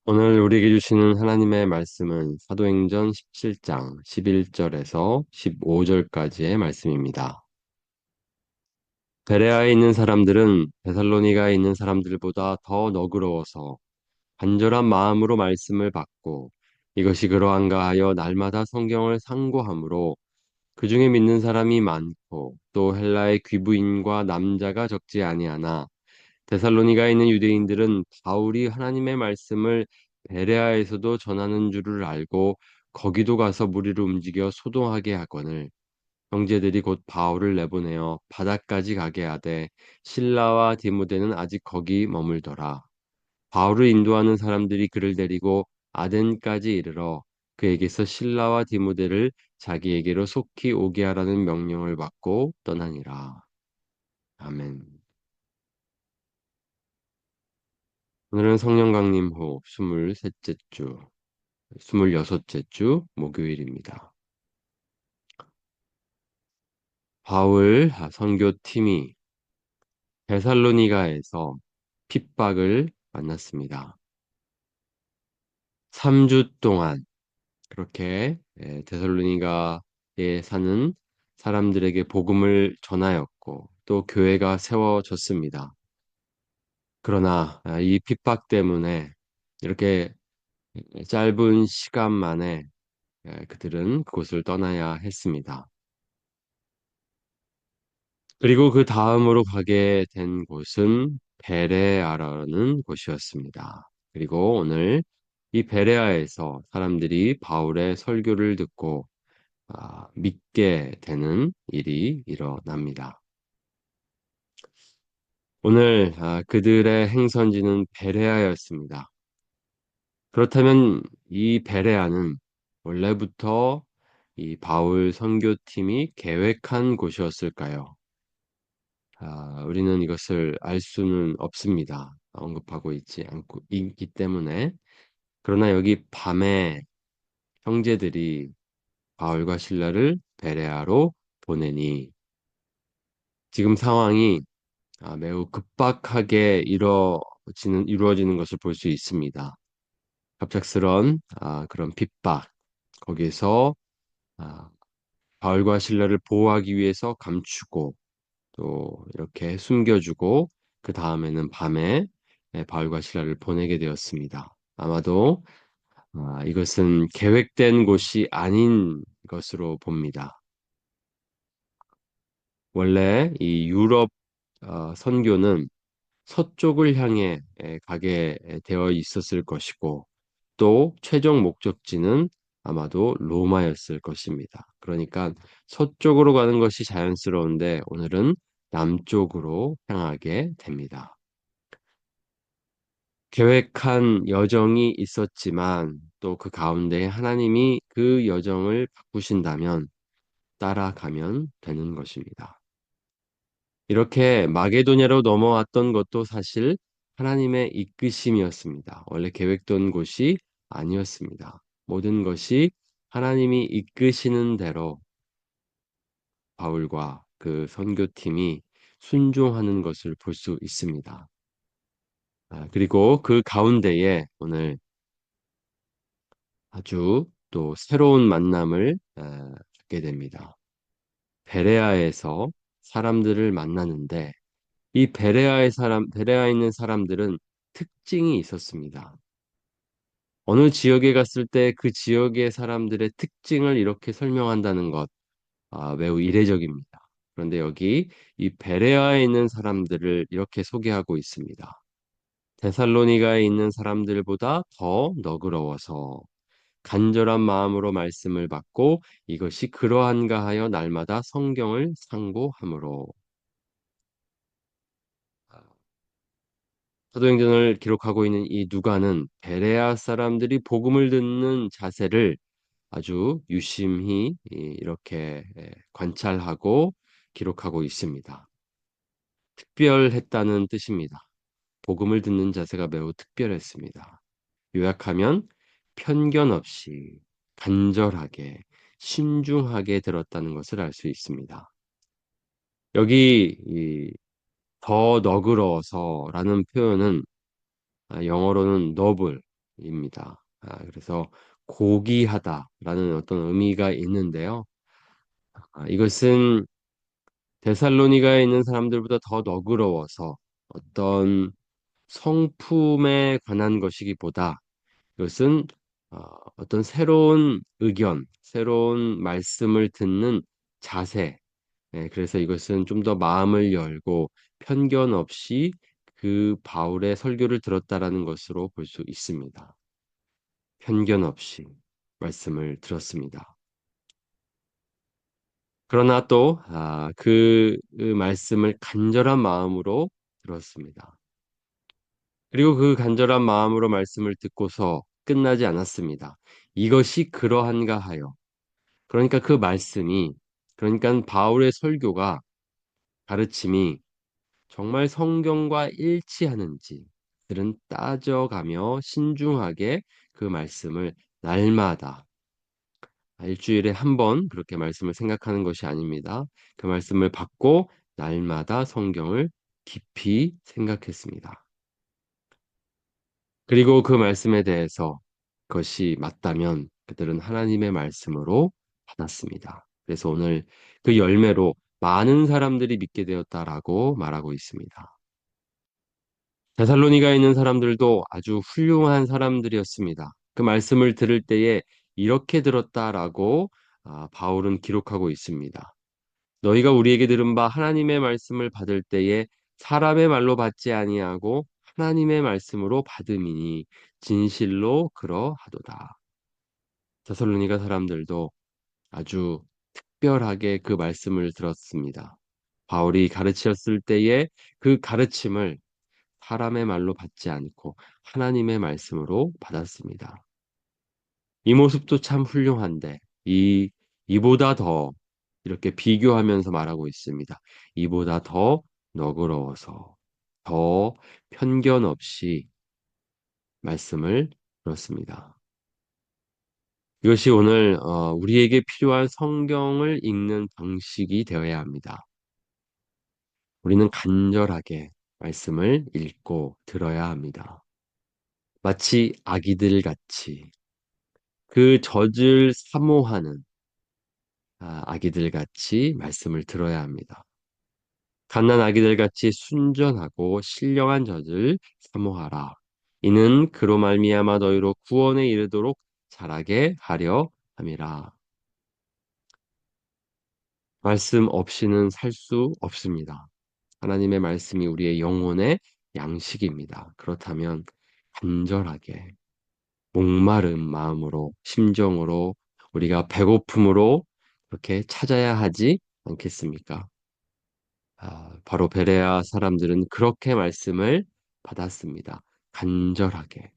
오늘 우리에게 주시는 하나님의 말씀은 사도행전 17장 11절에서 15절까지의 말씀입니다. 베레아에 있는 사람들은 데살로니가에 있는 사람들보다 더 너그러워서 간절한 마음으로 말씀을 받고 이것이 그러한가 하여 날마다 성경을 상고하므로 그 중에 믿는 사람이 많고 또 헬라의 귀부인과 남자가 적지 아니하나 데살로니가에 있는 유대인들은 바울이 하나님의 말씀을 베레아에서도 전하는 줄을 알고 거기도 가서 무리를 움직여 소동하게 하거늘 형제들이 곧 바울을 내보내어 바다까지 가게 하되 실라와 디모데는 아직 거기 머물더라. 바울을 인도하는 사람들이 그를 데리고 아덴까지 이르러 그에게서 실라와 디모데를 자기에게로 속히 오게 하라는 명령을 받고 떠나니라. 아멘. 오늘은 성령 강림 후 23째 주, 26째 주 목요일입니다. 바울 선교팀이 데살로니가에서 핍박을 만났습니다. 3주 동안 그렇게 데살로니가에 사는 사람들에게 복음을 전하였고 또 교회가 세워졌습니다. 그러나 이 핍박 때문에 이렇게 짧은 시간 만에 그들은 그곳을 떠나야 했습니다. 그리고 그 다음으로 가게 된 곳은 베레아라는 곳이었습니다. 그리고 오늘 이 베레아에서 사람들이 바울의 설교를 듣고 믿게 되는 일이 일어납니다. 오늘 그들의 행선지는 베레아였습니다. 그렇다면 이 베레아는 원래부터 이 바울 선교팀이 계획한 곳이었을까요? 우리는 이것을 알 수는 없습니다. 언급하고 있지 않고 있기 때문에. 그러나 여기 밤에 형제들이 바울과 실라를 베레아로 보내니 지금 상황이 매우 급박하게 이루어지는 것을 볼 수 있습니다. 갑작스런 그런 핍박, 거기에서 아, 바울과 실라를 보호하기 위해서 감추고 또 이렇게 숨겨주고 그 다음에는 밤에 바울과 실라를 보내게 되었습니다. 아마도 이것은 계획된 곳이 아닌 것으로 봅니다. 원래 이 유럽 선교는 서쪽을 향해 가게 되어 있었을 것이고 또 최종 목적지는 아마도 로마였을 것입니다. 그러니까 서쪽으로 가는 것이 자연스러운데 오늘은 남쪽으로 향하게 됩니다. 계획한 여정이 있었지만 또 그 가운데 하나님이 그 여정을 바꾸신다면 따라가면 되는 것입니다. 이렇게 마게도냐로 넘어왔던 것도 사실 하나님의 이끄심이었습니다. 원래 계획된 곳이 아니었습니다. 모든 것이 하나님이 이끄시는 대로 바울과 그 선교팀이 순종하는 것을 볼 수 있습니다. 그리고 그 가운데에 오늘 아주 또 새로운 만남을 갖게 됩니다. 베레아에서 사람들을 만나는데 이 베레아에 있는 사람들은 특징이 있었습니다. 어느 지역에 갔을 때 그 지역의 사람들의 특징을 이렇게 설명한다는 것, 매우 이례적입니다. 그런데 여기 이 베레아에 있는 사람들을 이렇게 소개하고 있습니다. 데살로니가에 있는 사람들보다 더 너그러워서 간절한 마음으로 말씀을 받고 이것이 그러한가 하여 날마다 성경을 상고함으로 사도행전을 기록하고 있는 이 누가는 베레아 사람들이 복음을 듣는 자세를 아주 유심히 이렇게 관찰하고 기록하고 있습니다. 특별했다는 뜻입니다. 복음을 듣는 자세가 매우 특별했습니다. 요약하면 편견 없이 간절하게 신중하게 들었다는 것을 알 수 있습니다. 여기 더 너그러워서라는 표현은 영어로는 noble, 그래서 고귀하다라는 어떤 의미가 있는데요. 이것은 데살로니가에 있는 사람들보다 더 너그러워서 어떤 성품에 관한 것이기보다 이것은 어, 어떤 새로운 의견, 새로운 말씀을 듣는 자세. 그래서 이것은 좀 더 마음을 열고 편견 없이 그 바울의 설교를 들었다라는 것으로 볼 수 있습니다. 편견 없이 말씀을 들었습니다. 그러나 또 그 말씀을 간절한 마음으로 들었습니다. 그리고 그 간절한 마음으로 말씀을 듣고서 끝나지 않았습니다. 이것이 그러한가 하여. 그러니까 그 말씀이, 그러니까 바울의 설교가, 가르침이 정말 성경과 일치하는지 들은 따져가며 신중하게 그 말씀을 날마다 일주일에 한 번 그렇게 말씀을 생각하는 것이 아닙니다. 그 말씀을 받고 날마다 성경을 깊이 생각했습니다. 그리고 그 말씀에 대해서 그것이 맞다면 그들은 하나님의 말씀으로 받았습니다. 그래서 오늘 그 열매로 많은 사람들이 믿게 되었다라고 말하고 있습니다. 데살로니가에 있는 사람들도 아주 훌륭한 사람들이었습니다. 그 말씀을 들을 때에 이렇게 들었다라고 바울은 기록하고 있습니다. 너희가 우리에게 들은 바 하나님의 말씀을 받을 때에 사람의 말로 받지 아니하고 하나님의 말씀으로 받음이니 진실로 그러하도다. 데살로니가 사람들도 아주 특별하게 그 말씀을 들었습니다. 바울이 가르쳤을 때에 그 가르침을 사람의 말로 받지 않고 하나님의 말씀으로 받았습니다. 이 모습도 참 훌륭한데 이보다 더 이렇게 비교하면서 말하고 있습니다. 이보다 더 너그러워서 더 편견 없이 말씀을 들었습니다. 이것이 오늘 우리에게 필요한 성경을 읽는 방식이 되어야 합니다. 우리는 간절하게 말씀을 읽고 들어야 합니다. 마치 아기들 같이 그 젖을 사모하는 아기들 같이 말씀을 들어야 합니다. 갓난 아기들 같이 순전하고 신령한 젖을 사모하라. 이는 그로 말미암아 너희로 구원에 이르도록 자라게 하려 함이라. 말씀 없이는 살 수 없습니다. 하나님의 말씀이 우리의 영혼의 양식입니다. 그렇다면 간절하게 목마른 마음으로 심정으로 우리가 배고픔으로 그렇게 찾아야 하지 않겠습니까? 바로 베레아 사람들은 그렇게 말씀을 받았습니다. 간절하게.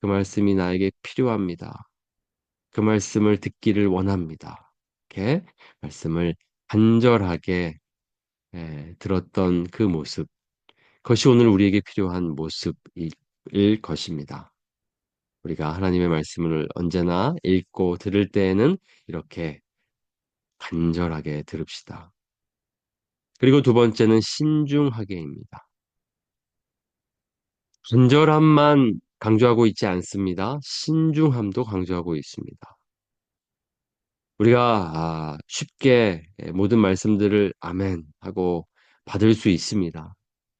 그 말씀이 나에게 필요합니다. 그 말씀을 듣기를 원합니다. 이렇게 말씀을 간절하게 들었던 그 모습. 그것이 오늘 우리에게 필요한 모습일 것입니다. 우리가 하나님의 말씀을 언제나 읽고 들을 때에는 이렇게 간절하게 들읍시다. 그리고 두 번째는 신중하게입니다. 간절함만 강조하고 있지 않습니다. 신중함도 강조하고 있습니다. 우리가 쉽게 모든 말씀들을 아멘 하고 받을 수 있습니다.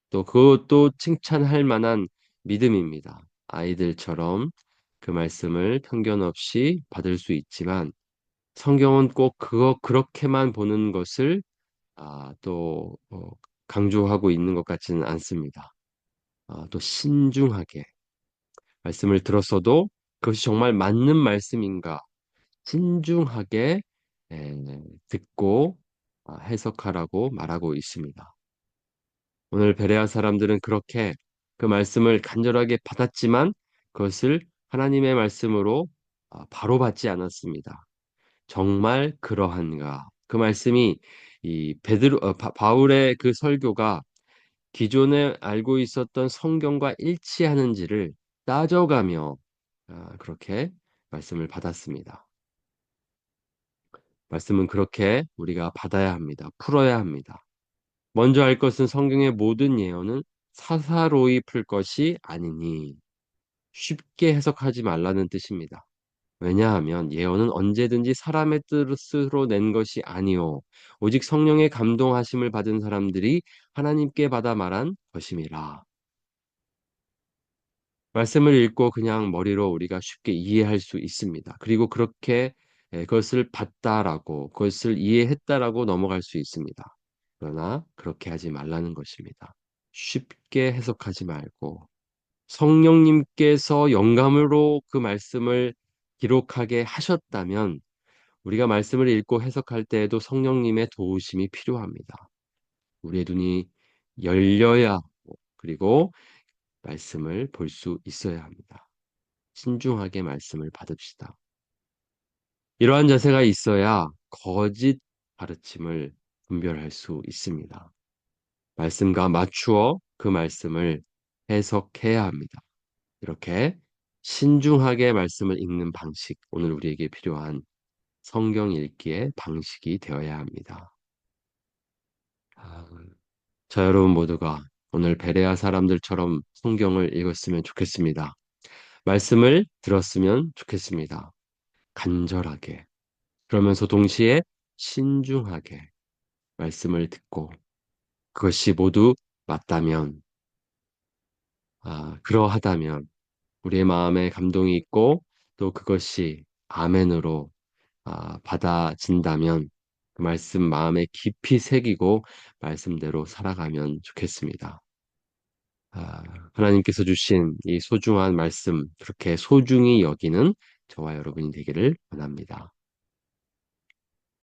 또 그것도 칭찬할 만한 믿음입니다. 아이들처럼 그 말씀을 편견 없이 받을 수 있지만 성경은 꼭 그렇게만 보는 것을 또 강조하고 있는 것 같지는 않습니다. 또 신중하게 말씀을 들었어도 그것이 정말 맞는 말씀인가 신중하게 듣고 해석하라고 말하고 있습니다. 오늘 베레아 사람들은 그렇게 그 말씀을 간절하게 받았지만 그것을 하나님의 말씀으로 바로 받지 않았습니다. 정말 그러한가? 그 말씀이 바울의 그 설교가 기존에 알고 있었던 성경과 일치하는지를 따져가며 그렇게 말씀을 받았습니다. 말씀은 그렇게 우리가 받아야 합니다. 풀어야 합니다. 먼저 알 것은 성경의 모든 예언은 사사로이 풀 것이 아니니 쉽게 해석하지 말라는 뜻입니다. 왜냐하면 예언은 언제든지 사람의 뜻으로 낸 것이 아니요 오직 성령의 감동하심을 받은 사람들이 하나님께 받아 말한 것임이라. 말씀을 읽고 그냥 머리로 우리가 쉽게 이해할 수 있습니다. 그리고 그렇게 그것을 봤다라고, 그것을 이해했다라고 넘어갈 수 있습니다. 그러나 그렇게 하지 말라는 것입니다. 쉽게 해석하지 말고 성령님께서 영감으로 그 말씀을 기록하게 하셨다면 우리가 말씀을 읽고 해석할 때에도 성령님의 도우심이 필요합니다. 우리의 눈이 열려야 하고, 그리고 말씀을 볼 수 있어야 합니다. 신중하게 말씀을 받읍시다. 이러한 자세가 있어야 거짓 가르침을 분별할 수 있습니다. 말씀과 맞추어 그 말씀을 해석해야 합니다. 이렇게 신중하게 말씀을 읽는 방식, 오늘 우리에게 필요한 성경 읽기의 방식이 되어야 합니다. 아, 저 여러분 모두가 오늘 베레아 사람들처럼 성경을 읽었으면 좋겠습니다. 말씀을 들었으면 좋겠습니다. 간절하게, 그러면서 동시에 신중하게 말씀을 듣고 그것이 모두 맞다면, 그러하다면 우리의 마음에 감동이 있고 또 그것이 아멘으로 받아진다면 그 말씀 마음에 깊이 새기고 말씀대로 살아가면 좋겠습니다. 아, 하나님께서 주신 이 소중한 말씀 그렇게 소중히 여기는 저와 여러분이 되기를 원합니다.